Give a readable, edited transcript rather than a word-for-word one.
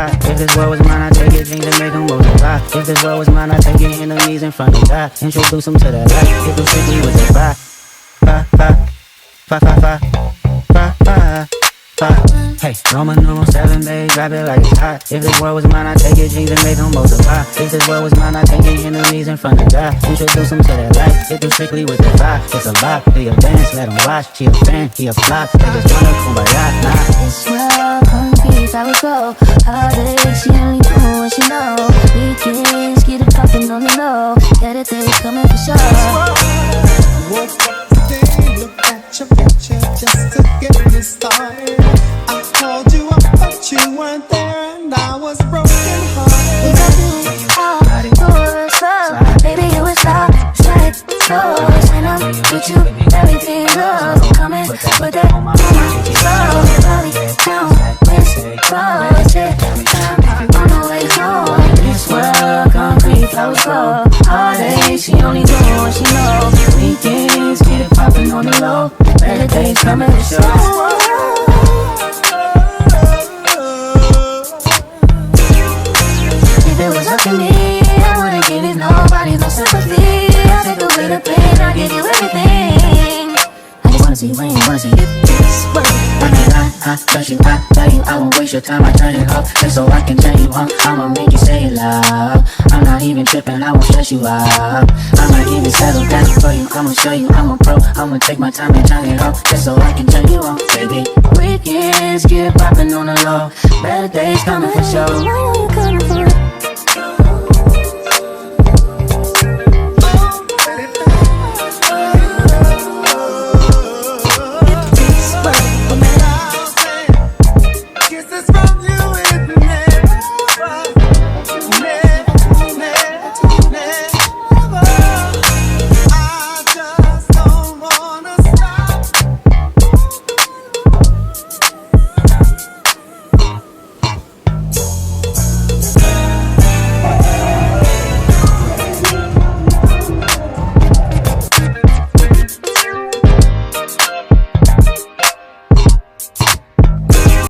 multiply. If this world was mine, I'd take your dreams and make them multiply. If this world was mine, I'd take your enemies in front of God. Introduce them to that light. Hit them strictly with the fire. Fire, fire, fire, fire, fire, fire, fire. Hey, Roman 7, babe, drop it like it's hot. If this world was mine, I'd take your dreams and make them multiply. If this world was mine, I'd take your enemies in front of God. Introduce them to that light, hit them strictly with the vibe. It's a vibe, do your dance, let them watch. She a fan, he a flop, they just wanna kumbaya, nah. This world concrete, flowers grow. Heartache, she only know what she know. Weekends, get it poppin' on the low. Get it, they coming for sure. Woke up today, look at your picture just to get me started. I called you up, but you weren't there, and I was broken hearted. We got you out, doors up. Baby, you was loud, slide, close. And I'm with you, everything goes. Coming with that on my soul. Body down, wrist, close. Yeah, I'm on the way home. This world, concrete, flowers grow. Heartache, she only know what she know. Weekends, get it poppin' on the low. Better days coming for sure. If it was up to me, I wouldn't give it nobody no sympathy. I take away the pain, I give you everything. I just wanna see you win, wanna see you this way. I can't lie, I trust you, I tell you I won't waste your time, I turn it up just so I can turn you on. I'ma make you say it loud. I'm not even tripping, I won't stress you out. I might even settle down for you, I'ma show you I'm a pro. I'ma take my time and turn it up just so I can turn you on, baby. Weekends get poppin' on the low. Better days coming for sure.